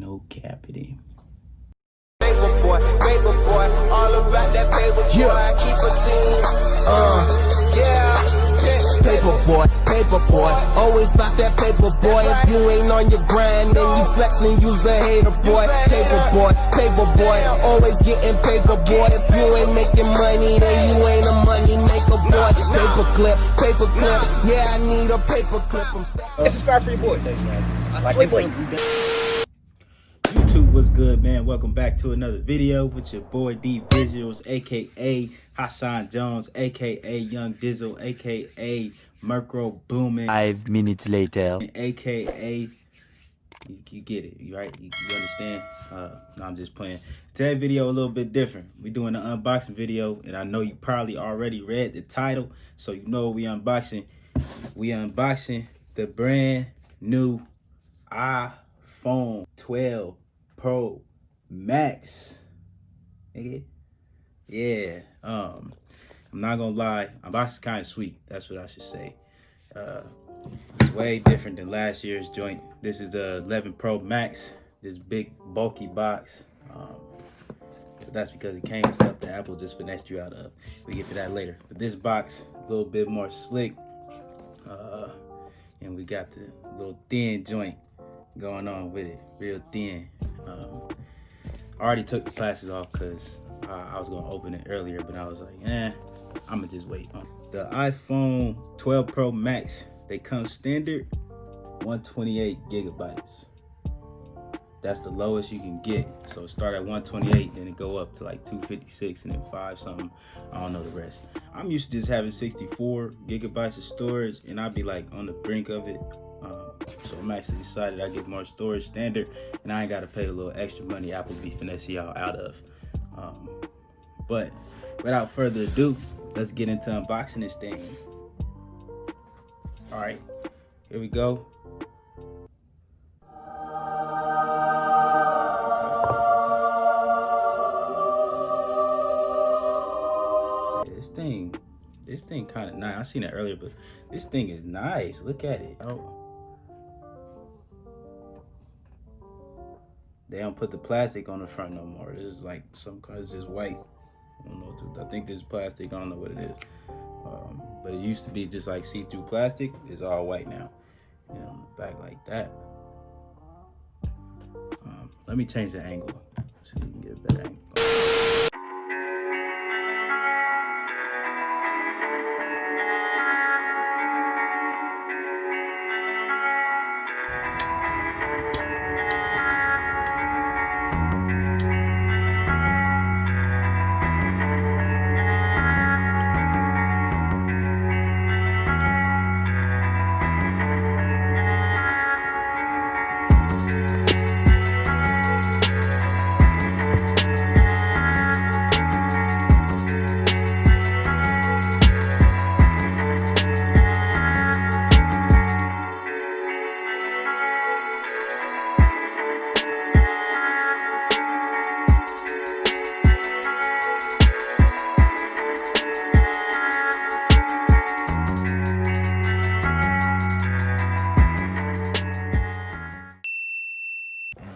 no cappity. Paper boy, all about that paper boy. I keep a thing. Paper boy, always about that paper boy. If you ain't on your grind, then you flexing, you's a hater boy. Paper boy, always getting paper boy. If you ain't making money, then you ain't a money maker boy. Paper clip, yeah, I need a paper clip. It's subscribe for your boy. Sweet boy. YouTube, what's good, man? Welcome back to another video with your boy D Visuals, aka Hassan Jones, aka Young Dizzle, aka Mercro Boomin. 5 minutes later, aka you get it, right? You understand? No, I'm just playing. Today's video a little bit different. We're doing an unboxing video, and I know you probably already read the title, so you know what we unboxing. We unboxing the brand new iPhone 12 Pro Max. Nigga. Yeah. I'm not gonna lie, unboxing kind of sweet. That's what I should say. It's way different than last year's joint. This is the 11 Pro Max. This big bulky box. That's because it came with stuff that Apple just finessed you out of. We get to that later. But this box, a little bit more slick. And we got the little thin joint going on with it, real thin. I already took the plastic off because I was gonna open it earlier, but I was like, I'm gonna just wait. The iPhone 12 Pro Max, they come standard 128 gigabytes. That's the lowest you can get. So start at 128, then it go up to like 256 and then 5 something. I don't know the rest. I'm used to just having 64 gigabytes of storage, and I'd be like on the brink of it. So I'm actually decided I get more storage standard, and I ain't gotta pay a little extra money Apple be finessing y'all out of. But without further ado, let's get into unboxing this thing. All right, here we go. This thing kind of nice. I seen it earlier, but this thing is nice. Look at it. Oh, they don't put the plastic on the front no more. This is like it's just white. I don't know what I think this is plastic. I don't know what it is. But it used to be just like see-through plastic. It's all white now. And on the back like that. Let me change the angle so you can get a better angle.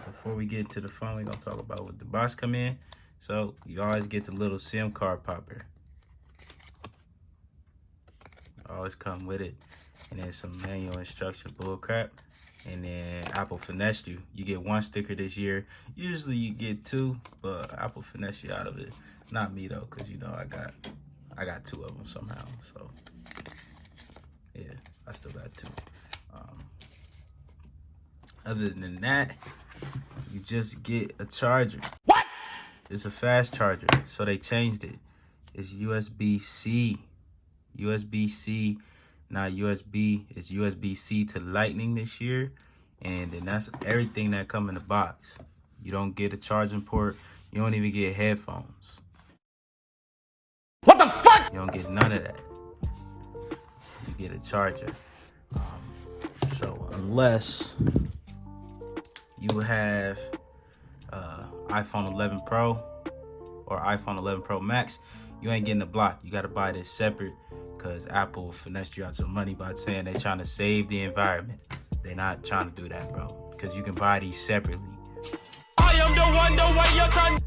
Before we get into the phone, we're gonna talk about what the box come in. So you always get the little SIM card popper. Always come with it. And then some manual instruction bull crap. And then Apple finessed you. You get 1 sticker this year. Usually you get 2, but Apple finessed you out of it. Not me though, cause you know I got 2 of them somehow. So yeah, I still got 2. Other than that, you just get a charger. What? It's a fast charger, so they changed it. It's USB-C. USB-C, not USB. It's USB-C to Lightning this year. And then that's everything that come in the box. You don't get a charging port. You don't even get headphones. what the fuck? You don't get none of that. You get a charger. So unless you have iPhone 11 Pro or iPhone 11 Pro Max, you ain't getting the block. You gotta buy this separate because Apple finessed you out some money by saying they're trying to save the environment. They're not trying to do that, bro, because you can buy these separately. I am the one, the way your son.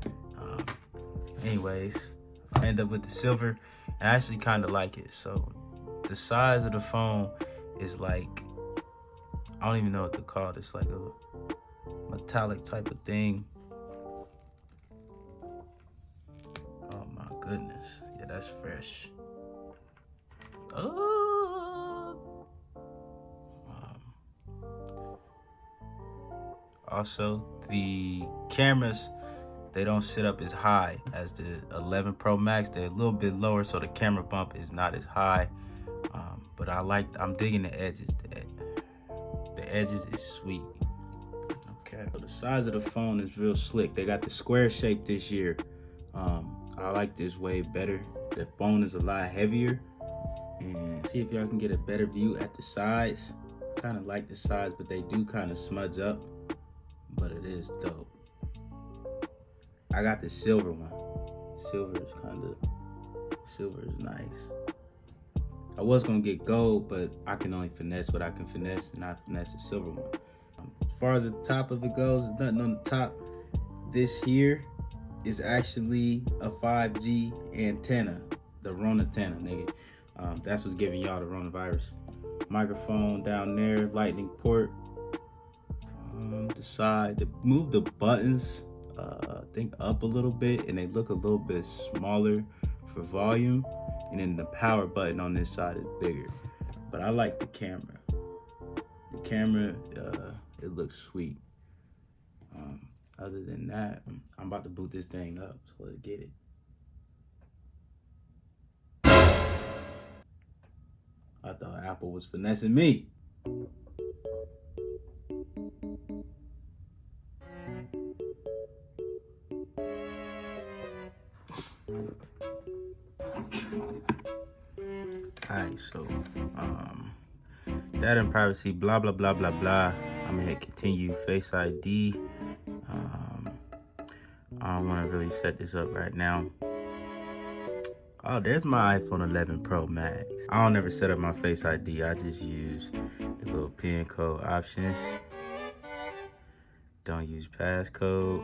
Anyways, I end up with the silver, and I actually kind of like it. So the size of the phone is like, I don't even know what to call it. It's like a metallic type of thing. Oh my goodness. Yeah, that's fresh. Also, the cameras, they don't sit up as high as the 11 Pro Max. They're a little bit lower, so the camera bump is not as high. But I'm digging the edges. The edges is sweet. Okay, so the size of the phone is real slick. They got the square shape this year. I like this way better. The phone is a lot heavier. And see if y'all can get a better view at the sides. Kind of like the sides, but they do kind of smudge up. But it is dope. I got the silver one. Silver is nice. I was gonna get gold, but I can only finesse what I can finesse, and I finesse the silver one. As far as the top of it goes, there's nothing on the top. This here is actually a 5G antenna, the Rona antenna, nigga. That's what's giving y'all the coronavirus. Microphone down there, lightning port. The side, move the buttons, I think up a little bit, and they look a little bit smaller for volume. And then the power button on this side is bigger. But I like the camera. The camera, it looks sweet. Other than that, I'm about to boot this thing up, so let's get it. I thought Apple was finessing me. Alright, so data and privacy, blah blah blah blah blah. I'm gonna hit continue. Face ID. I don't want to really set this up right now. Oh, there's my iPhone 11 Pro Max. I don't ever set up my Face ID. I just use the little pin code options. Don't use passcode.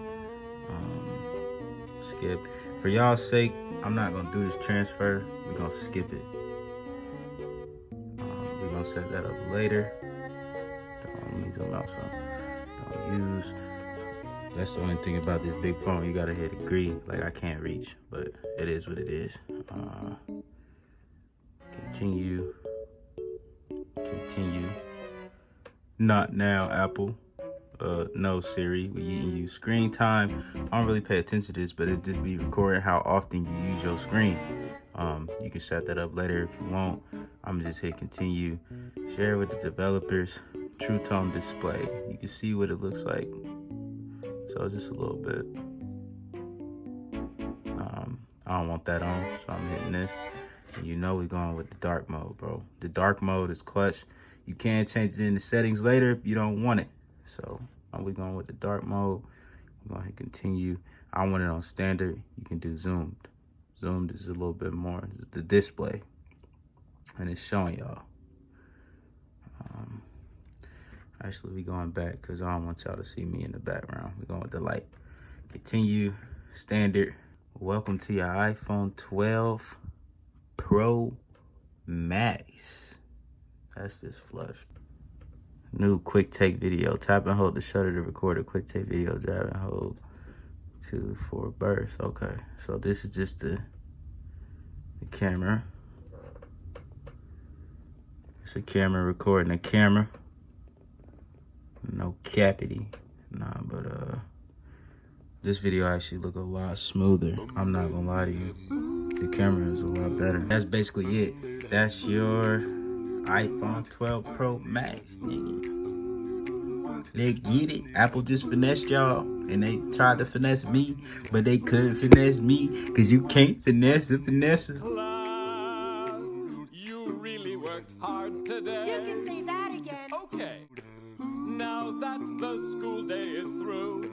Skip. For y'all's sake, I'm not gonna do this transfer. We're gonna skip it. We're gonna set that up later. Let me zoom out some. Don't use. That's the only thing about this big phone. You gotta hit agree. Like I can't reach, but it is what it is. Continue. Continue. Not now, Apple. No, Siri. We use screen time. I don't really pay attention to this, but it just be recording how often you use your screen. You can set that up later if you want. I'm just hit continue. Share with the developers. True tone display. You can see what it looks like. So just a little bit. I don't want that on, so I'm hitting this. And you know we're going with the dark mode, bro. The dark mode is clutch. You can change it in the settings later if you don't want it. So we're going with the dark mode. We're gonna hit continue. I want it on standard. You can do zoomed. Zoomed is a little bit more. It's the display, and it's showing y'all. Actually, we going back because I don't want y'all to see me in the background. We're going with the light. Continue, standard. Welcome to your iPhone 12 Pro Max. That's just flush. New quick take video. Tap and hold the shutter to record a quick take video. Drag and hold 2 for burst. Okay, so this is just the camera. It's a camera recording a camera. No cappity. Nah, but this video actually look a lot smoother. I'm not gonna lie to you. The camera is a lot better. That's basically it. That's your iPhone 12 Pro Max, nigga. They get it. Apple just finessed y'all, and they tried to finesse me, but they couldn't finesse me, because you can't finesse a finesser. You really worked hard today. You can say that again. Okay. Now that the school day is through,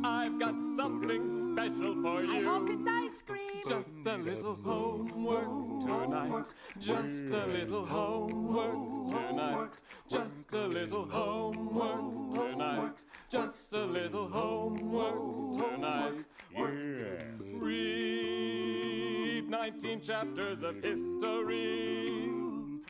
I've got something special for you. I hope it's ice cream. Just a little homework tonight. Just a little homework tonight. Just a little homework tonight. Just a little homework tonight. Read 19 chapters of history.